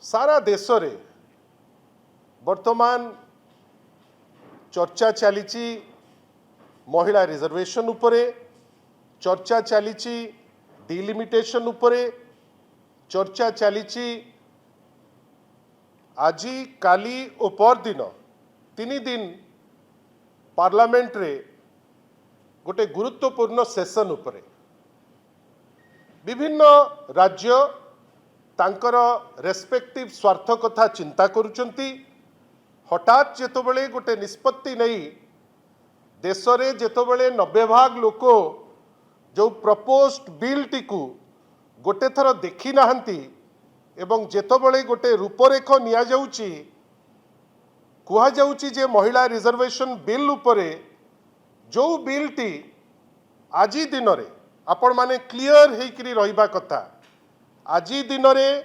सारा देश रे वर्तमान चर्चा चली महिला रिजर्वेशन उपरे, चर्चा चली डिलिमिटेशन उपरे, चर्चा चली आज काली और परदिन 3 दिन पार्लियामेंट रे गोटे गुरुत्वपूर्ण सेशन उपरे विभिन्न राज्य तांकर रेस्पेक्टिव स्वार्थ कथा चिंता करुचंती। हठात जेतबेले गोटे निष्पत्ति नहीं देश रे जेतबेले 90 भाग लोक जो प्रपोज्ड बिल टी को गोटे थर देखी नाहंती एवं जेतबेले गोटे रूपरेख निया जाउची कुहा जाउची जे महिला रिजर्वेशन बिल उपरे जो बिल टी आज दिन रे आपण माने क्लियर हेकरी रहिबा कथा। आज दिन में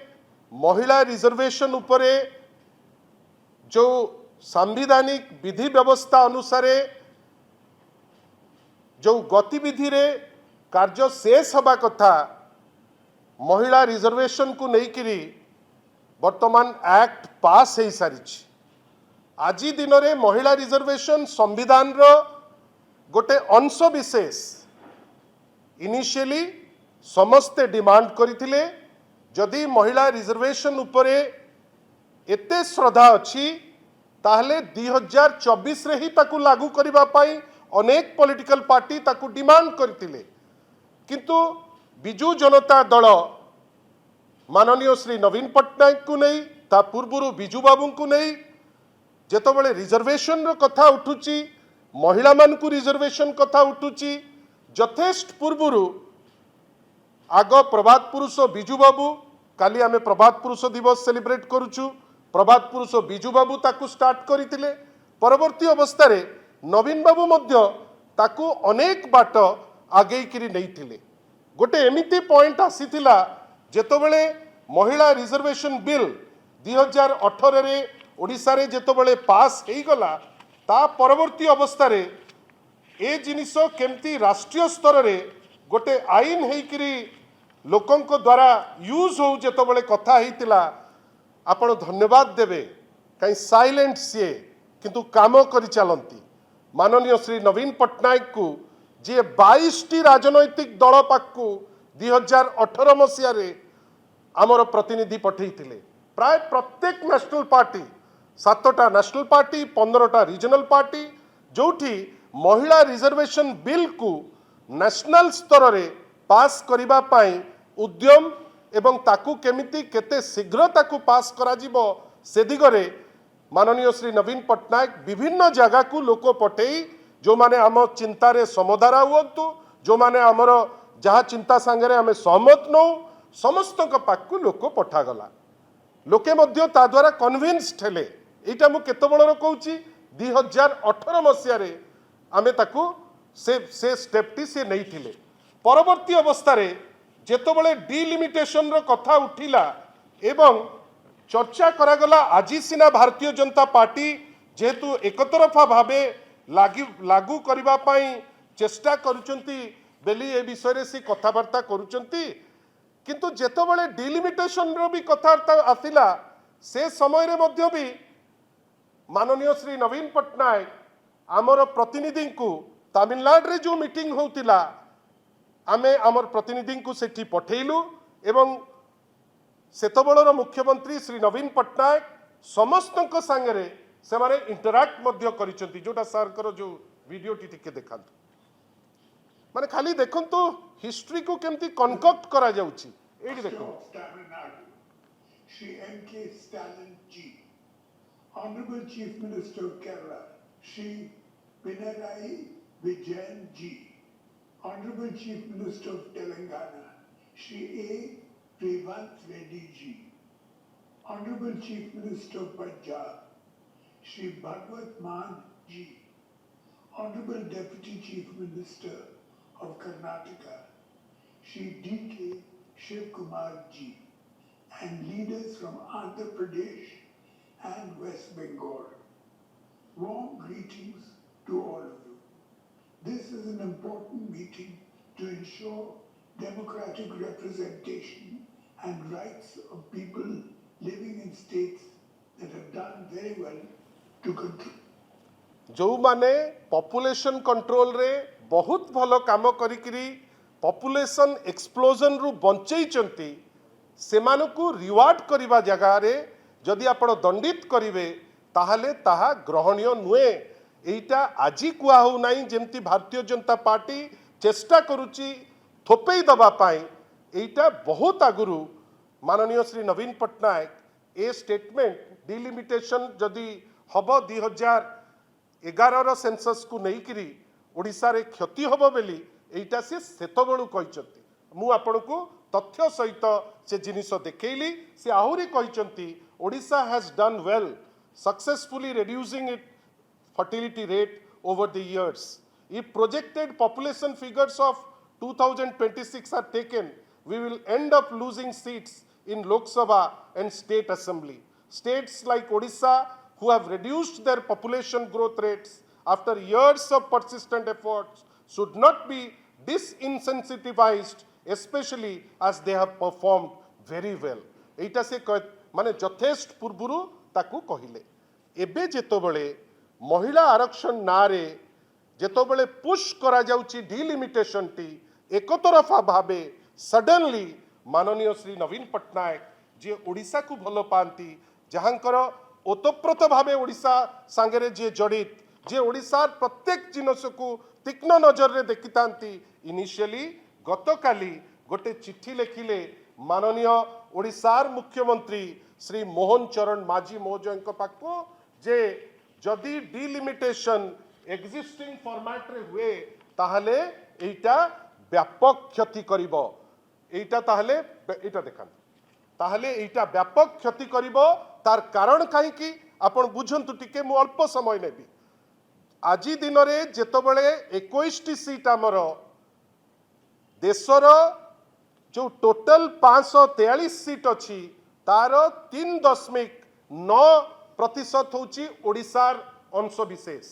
महिला रिजर्वेशन उपरे जो सांविधानिक विधि व्यवस्था अनुसार जो गतिविधि रे कार्य शेष हवा कथा महिला रिजर्वेशन को लेकिन वर्तमान एक्ट पास हो सारी। आज दिन में महिला रिजर्वेशन संविधान रो गोटे अंश विशेष इनिशियली समस्ते डिमांड करथिले जदि महिला रिजर्वेशन उपरे एते श्रद्धा अच्छी ताहले 2024 रे ही ताकू लागू करिबा पाई अनेक पॉलिटिकल पार्टी ताकू डिमांड करथिले, किंतु बिजू जनता दल माननीय श्री नवीन पट्टनायक को नहीं ता पूर्व बिजू बाबू को नहीं जेतबेले रिजर्वेशन रो कथा उठुची महिला मान को रिजर्वेशन कथा उठुची यथेष्ट पूर्व आग प्रभात पुरुष बिजू बाबू काली आमे प्रभात पुरुष दिवस सेलिब्रेट करुचु प्रभात पुरुष बिजू बाबू ताकू स्टार्ट करथिले परवर्ती अवस्था रे नवीन बाबू मध्य ताकू अनेक बाट आगे किरी नैथिले। गोटे एमिति पॉइंट आसीथिला जेतबेले महिला रिजर्वेशन बिल 2018 रे ओडिसा रे जेतबेले पास हेई गला ता परवर्ती अवस्था रे ए जिनिस केमती राष्ट्रीय स्तर रे गोटे आईन हेकरी लोकंक द्वारा यूज हो जेतबेले कथा हेतिला आपण धन्यवाद देबे कहीं साइलेंट सीए किंतु काम करि चलंती माननीय श्री नवीन पट्टनायक को जे 22 टी राजनैतिक दल पाखु 2018 मसीह रे आमर प्रतिनिधि पठेइथिले। प्राय प्रत्येक नेशनल पार्टी 7टा नेशनल पार्टी 15टा रीजनल पार्टी जोठी महिला रिजर्वेशन बिल को नेशनल स्तर रे पास करिबा पाई उद्यम एवं ताकू केमिति केते शीघ्र ताकू पास करा जिवो से दिगरे माननीय श्री नवीन पट्टनायक विभिन्न जगह को लोक पठेई जो माने आम चिंतारे समधारा हुअतु जो माने आमर जहाँ चिंता सांगरे आमे सहमत नौ समस्त पाखु लोक पठागला लोके मध्य ता द्वारा कन्विन्स्ड हेले। एटा मु केते बळर कहूची 2018 मसीह रे आमे ताकू से स्टेपटी से नहीं थिले। परवर्ती अवस्था रे जेतबेले डिलिमिटेशन रो कथा उठिला एवं चर्चा करागला आज सिना भारतीय जनता पार्टी जेहेतु एकतरफा भावे लागू करिबा पाई चेष्टा करुचंती बेली ए विषय रे सी कथावार्ता करुचंती, किंतु जेतबेले डिलिमिटेशन रो भी कथावार्ता आसिला से समय रे मध्य भी माननीय श्री नवीन पट्टनायक आमर प्रतिनिधि को तमिलनाडु रे जो मीटिंग होतिला आमे आमर प्रतिनिधि को सेठी पठेलु एवं सेतबेलर मुख्यमंत्री श्री नवीन पट्टनायक समस्त सांगरे से माने इंटरैक्ट मध्य करिसंती जोटा सर कर जो वीडियो टिके देखांतु माने खाली देखंतु हिस्ट्री को केमती कनकक्ट करा जाउची एडी देखो। Shri M.K. Stalin ji, Honorable Chief Minister of Kerala Shri Pinarayi Vijayan ji, Honorable Chief Minister of Telangana Shri A. Revant Reddy ji, Honorable Chief Minister of Punjab Shri Bhagwat Mann ji, Honorable Deputy Chief Minister of Karnataka Shri D.K. Shiv Kumar ji, and leaders from Andhra Pradesh and West Bengal. Warm greetings to all of you. This is an important meeting to ensure democratic representation and rights of people living in very well to control. जो माने population control रे बहुत भलो काम करिकिरी population explosion रु बंचैचंती सेमानकु reward करिबा जगह रे जदि आपण दंडित करिवे ताहले ताहा ग्रहणीय नुए एटा आजी कुआ हो नाही जेमती भारतीय जनता पार्टी चेष्टा करूची थोपई दबा पाई एटा बहुत आगुरु माननीय श्री नवीन पट्टनायक ए स्टेटमेंट डिलिमिटेशन जदि हब 2011 सेंसस को नेइकिरी ओडिसा रे क्षति हब बेली एटा से सेतबेलू कहिसंती मु आपनको तथ्य सहित से जिनिस देखैली से आहुरी कहिसंती Odisha has done well successfully reducing its fertility rate over the years. If projected population figures of 2026 are taken, we will end up losing seats in Lok Sabha and state assembly. States like Odisha, who have reduced their population growth rates after years of persistent efforts, should not be disincentivized, especially as they have performed very well. एटा से माने यथेष्ट पूर्वरु ताकू कहिले एबे जेतोबेले महिला आरक्षण नारे जेतोबेले push करा जाउची डिलिमिटेशन टी एकतरफा भाबे सडनली माननीय श्री नवीन पट्टनायक जे ओडिसा को भलो पांती जहांकर ओतप्रोत भाबे ओडिसा सांगरे जे जड़ित जे ओडिसार प्रत्येक जिनस को तीक्ष्ण नजर रे देखितांती इनिशियली गतकाली गोटे चिट्ठी लेखिले माननीय ओडिसार मुख्यमंत्री श्री मोहन चरण माझी महोदय पाखु जे जदि डिलिमिटेशन एक्जिस्टिंग फॉर्मेट रे हुए ताहले एटा व्यापक क्षति करिवो एटा ताहले एटा देखान ताहले एटा व्यापक क्षति करिवो तार कारण काहे कि आपण बुझंतु टिके मु अल्प समय नेबी आजी दिन रे जेतबेले 21 टी सीट हमर देशर जो टोटल 543 सीट अच्छी तार 3.9% होची ओडिसार अंश विशेष